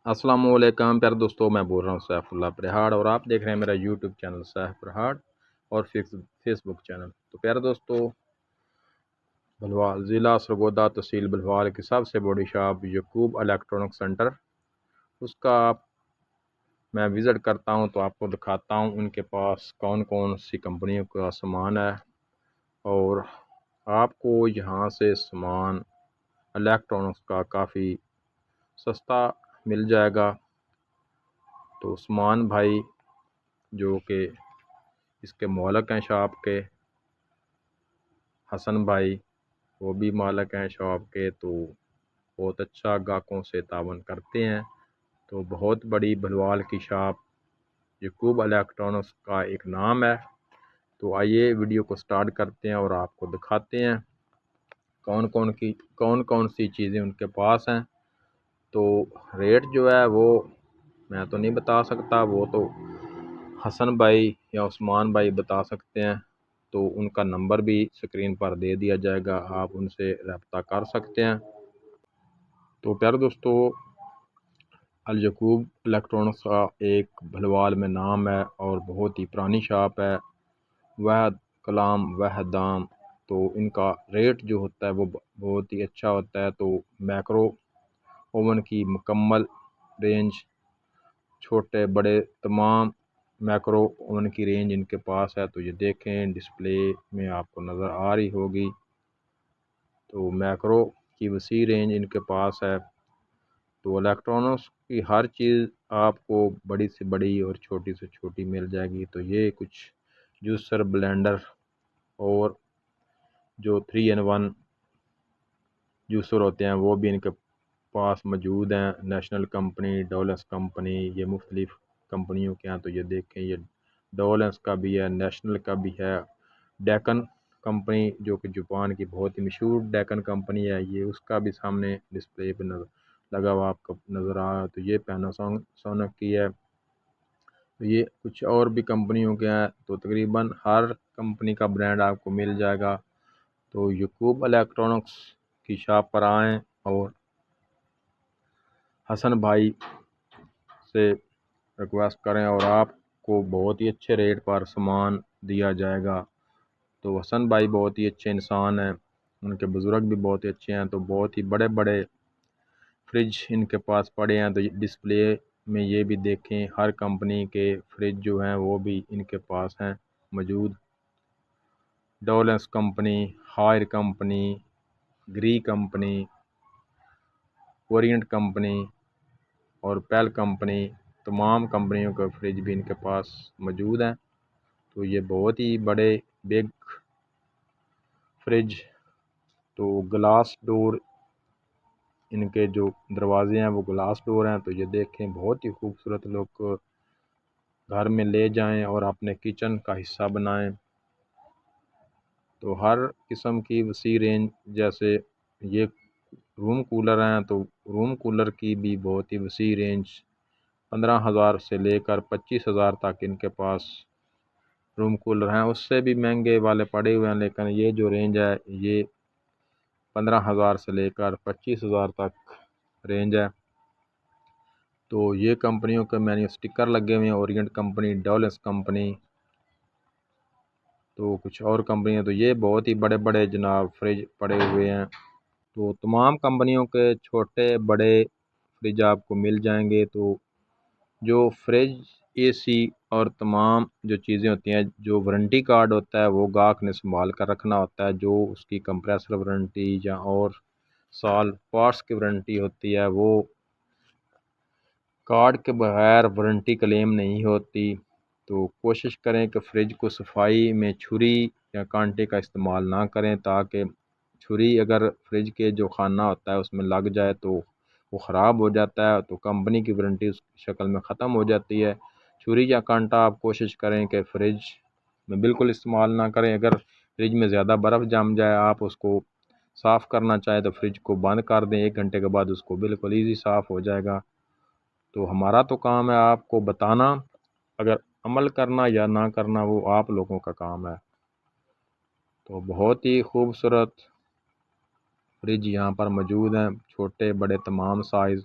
السلام علیکم پیارے دوستوں، میں بول رہا ہوں سیف اللہ پرہاڑ اور آپ دیکھ رہے ہیں میرا یوٹیوب چینل سیف پرہاڑ اور فیس بک چینل۔ تو پیارے دوستوں، بھلوال ضلع سرگودا تحصیل بھلوال کی سب سے بڑی شاپ یعقوب الیکٹرانک سینٹر، اس کا میں وزٹ کرتا ہوں تو آپ کو دکھاتا ہوں ان کے پاس کون کون سی کمپنیوں کا سامان ہے، اور آپ کو یہاں سے سامان الیکٹرانکس کا کافی سستا مل جائے گا۔ تو عثمان بھائی جو کہ اس کے مالک ہیں شاپ کے، حسن بھائی وہ بھی مالک ہیں شاپ کے، تو بہت اچھا گاہکوں سے تعاون کرتے ہیں۔ تو بہت بڑی بھلوال کی شاپ یعقوب الیکٹرانکس کا ایک نام ہے۔ تو آئیے ویڈیو کو سٹارٹ کرتے ہیں اور آپ کو دکھاتے ہیں کون کون سی چیزیں ان کے پاس ہیں۔ تو ریٹ جو ہے وہ میں تو نہیں بتا سکتا، وہ تو حسن بھائی یا عثمان بھائی بتا سکتے ہیں۔ تو ان کا نمبر بھی سکرین پر دے دیا جائے گا، آپ ان سے رابطہ کر سکتے ہیں۔ تو پیارے دوستو، الیعقوب الیکٹرانکس کا ایک بھلوال میں نام ہے اور بہت ہی پرانی شاپ ہے، واحد کلام واحد دام۔ تو ان کا ریٹ جو ہوتا ہے وہ بہت ہی اچھا ہوتا ہے۔ تو میکرو اوون کی مکمل رینج، چھوٹے بڑے تمام میکرو اوون کی رینج ان کے پاس ہے۔ تو یہ دیکھیں ڈسپلے میں آپ کو نظر آ رہی ہوگی۔ تو میکرو کی وسیع رینج ان کے پاس ہے۔ تو الیکٹرانکس کی ہر چیز آپ کو بڑی سے بڑی اور چھوٹی سے چھوٹی مل جائے گی۔ تو یہ کچھ جوسر بلینڈر اور جو 3-in-1 جوسر ہوتے ہیں وہ بھی ان کے پاس موجود ہیں۔ نیشنل کمپنی، ڈولنس کمپنی، یہ مختلف کمپنیوں کے ہیں۔ تو یہ دیکھیں، یہ ڈولنس کا بھی ہے، نیشنل کا بھی ہے، ڈیکن کمپنی جو کہ جاپان کی بہت ہی مشہور ڈیکن کمپنی ہے، یہ اس کا بھی سامنے ڈسپلے پہ لگا ہوا آپ کو نظر آ رہا ہے۔ تو یہ پیناسونک کی ہے۔ تو یہ کچھ اور بھی کمپنیوں کے ہیں۔ تو تقریباً ہر کمپنی کا برانڈ آپ کو مل جائے گا۔ تو یعقوب الیکٹرانکس کی شاپ پر آئیں اور حسن بھائی سے ریکویسٹ کریں اور آپ کو بہت ہی اچھے ریٹ پر سامان دیا جائے گا۔ تو حسن بھائی بہت ہی اچھے انسان ہیں، ان کے بزرگ بھی بہت ہی اچھے ہیں۔ تو بہت ہی بڑے بڑے فریج ان کے پاس پڑے ہیں۔ تو ڈسپلے میں یہ بھی دیکھیں، ہر کمپنی کے فریج جو ہیں وہ بھی ان کے پاس ہیں موجود۔ ڈولنس کمپنی، ہائر کمپنی، گری کمپنی، اورینٹ کمپنی اور پیل کمپنی، تمام کمپنیوں کے فریج بھی ان کے پاس موجود ہیں۔ تو یہ بہت ہی بڑے بگ فریج، تو گلاس ڈور ان کے جو دروازے ہیں وہ گلاس ڈور ہیں۔ تو یہ دیکھیں بہت ہی خوبصورت، لوگ گھر میں لے جائیں اور اپنے کچن کا حصہ بنائیں۔ تو ہر قسم کی وسیع رینج، جیسے یہ روم کولر ہیں، تو روم کولر کی بھی بہت ہی وسیع رینج، 15,000 سے لے کر 25,000 تک ان کے پاس روم کولر ہیں۔ اس سے بھی مہنگے والے پڑے ہوئے ہیں، لیکن یہ جو رینج ہے یہ 15,000 سے لے کر 25,000 تک رینج ہے۔ تو یہ کمپنیوں کے مینو سٹکر لگے ہوئے ہیں، اورینٹ کمپنی، ڈولنس کمپنی، تو کچھ اور کمپنیاں۔ تو یہ بہت ہی بڑے بڑے جناب فریج پڑے ہوئے ہیں۔ تو تمام کمپنیوں کے چھوٹے بڑے فریج آپ کو مل جائیں گے۔ تو جو فریج، اے سی اور تمام جو چیزیں ہوتی ہیں، جو وارنٹی کارڈ ہوتا ہے وہ گاہک نے سنبھال کر رکھنا ہوتا ہے۔ جو اس کی کمپریسر وارنٹی یا اور سال پارٹس کی وارنٹی ہوتی ہے، وہ کارڈ کے بغیر وارنٹی کلیم نہیں ہوتی۔ تو کوشش کریں کہ فریج کو صفائی میں چھری یا کانٹے کا استعمال نہ کریں، تاکہ چھری اگر فریج کے جو خانہ ہوتا ہے اس میں لگ جائے تو وہ خراب ہو جاتا ہے، تو کمپنی کی وارنٹی اس شکل میں ختم ہو جاتی ہے۔ چھری یا کانٹا آپ کوشش کریں کہ فریج میں بالکل استعمال نہ کریں۔ اگر فریج میں زیادہ برف جم جائے، آپ اس کو صاف کرنا چاہیں تو فریج کو بند کر دیں، 1 گھنٹے کے بعد اس کو بالکل ایزی صاف ہو جائے گا۔ تو ہمارا تو کام ہے آپ کو بتانا، اگر عمل کرنا یا نہ کرنا وہ آپ لوگوں کا کام ہے۔ تو بہت ہی خوبصورت فریج یہاں پر موجود ہیں، چھوٹے بڑے تمام سائز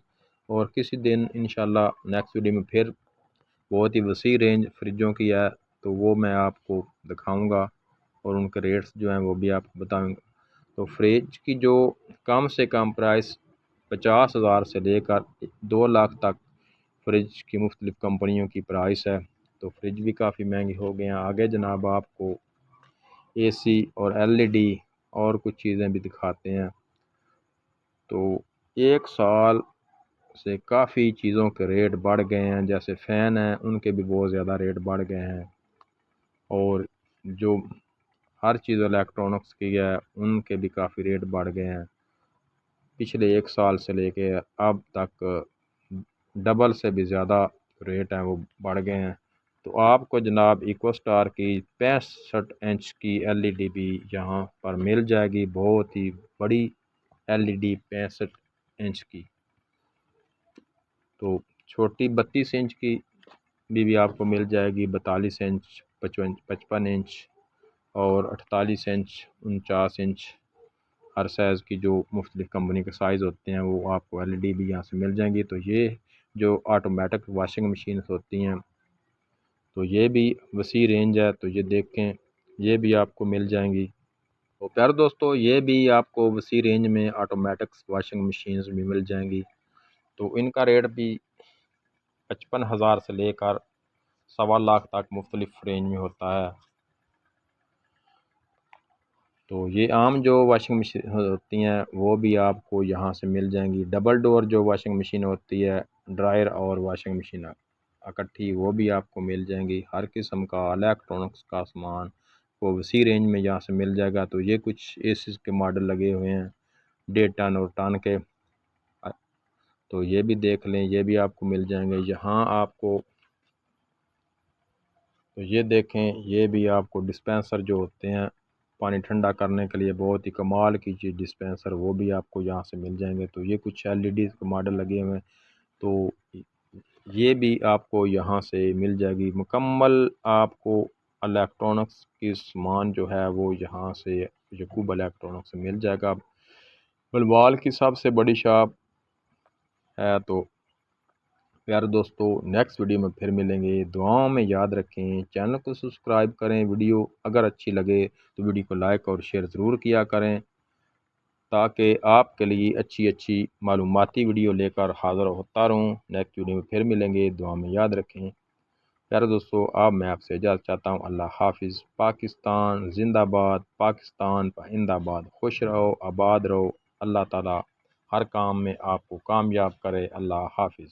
اور کسی دن انشاءاللہ نیکسٹ ویڈیو میں پھر بہت ہی وسیع رینج فریجوں کی ہے تو وہ میں آپ کو دکھاؤں گا اور ان کے ریٹس جو ہیں وہ بھی آپ کو بتاؤں گا۔ تو فریج کی جو کم سے کم پرائس 50,000 سے لے کر 2 لاکھ تک فریج کی مختلف کمپنیوں کی پرائس ہے۔ تو فریج بھی کافی مہنگی ہو گئے ہیں۔ آگے جناب آپ کو اے سی اور LED اور کچھ چیزیں بھی دکھاتے ہیں۔ تو ایک سال سے کافی چیزوں کے ریٹ بڑھ گئے ہیں، جیسے فین ہیں ان کے بھی بہت زیادہ ریٹ بڑھ گئے ہیں، اور جو ہر چیز الیکٹرانکس کی ہے ان کے بھی کافی ریٹ بڑھ گئے ہیں۔ پچھلے ایک سال سے لے کے اب تک ڈبل سے بھی زیادہ ریٹ ہیں وہ بڑھ گئے ہیں۔ تو آپ کو جناب ایکو اسٹار کی 65 انچ کی LED بھی یہاں پر مل جائے گی، بہت ہی بڑی LED 65 انچ کی۔ تو چھوٹی 32 انچ کی بھی آپ کو مل جائے گی، 42 انچ، 55 انچ اور 48 انچ، 49 انچ، ہر سائز کی جو مختلف کمپنی کے سائز ہوتے ہیں وہ آپ کو LED بھی یہاں سے مل جائیں گی۔ تو یہ جو آٹومیٹک واشنگ مشینز ہوتی ہیں تو یہ بھی وسیع رینج ہے، تو یہ دیکھیں یہ بھی آپ کو مل جائیں گی۔ تو پیارے دوستو یہ بھی آپ کو وسیع رینج میں آٹومیٹک واشنگ مشینز بھی مل جائیں گی۔ تو ان کا ریٹ بھی 55,000 سے لے کر 1.25 لاکھ تک مختلف رینج میں ہوتا ہے۔ تو یہ عام جو واشنگ مشین ہوتی ہیں وہ بھی آپ کو یہاں سے مل جائیں گی۔ ڈبل ڈور جو واشنگ مشین ہوتی ہے، ڈرائر اور واشنگ مشین اکٹھی، وہ بھی آپ کو مل جائیں گی۔ ہر قسم کا الیکٹرانکس کا سامان وہ وسیع رینج میں یہاں سے مل جائے گا۔ تو یہ کچھ ایسیز کے ماڈل لگے ہوئے ہیں 1.5 ٹن اور ٹن کے، تو یہ بھی دیکھ لیں، یہ بھی آپ کو مل جائیں گے یہاں آپ کو۔ تو یہ دیکھیں یہ بھی آپ کو ڈسپینسر جو ہوتے ہیں پانی ٹھنڈا کرنے کے لیے، بہت ہی کمال کی چیز ڈسپینسر، وہ بھی آپ کو یہاں سے مل جائیں گے۔ تو یہ کچھ LED کے ماڈل لگے ہوئے ہیں، تو یہ بھی آپ کو یہاں سے مل جائے گی۔ مکمل آپ کو الیکٹرانکس کی سامان جو ہے وہ یہاں سے یعقوب الیکٹرانکس سے مل جائے گا۔ بلوال کی سب سے بڑی شاپ ہے۔ تو پیارے دوستو نیکسٹ ویڈیو میں پھر ملیں گے، دعاؤں میں یاد رکھیں، چینل کو سبسکرائب کریں، ویڈیو اگر اچھی لگے تو ویڈیو کو لائک اور شیئر ضرور کیا کریں، تاکہ آپ کے لیے اچھی معلوماتی ویڈیو لے کر حاضر ہوتا رہوں۔ نیکسٹ ویڈیو میں پھر ملیں گے، دعا میں یاد رکھیں۔ پیارے دوستو اب میں آپ سے اجازت چاہتا ہوں، اللہ حافظ۔ پاکستان زندہ باد، پاکستان پائندہ باد، خوش رہو، آباد رہو، اللہ تعالی ہر کام میں آپ کو کامیاب کرے۔ اللہ حافظ۔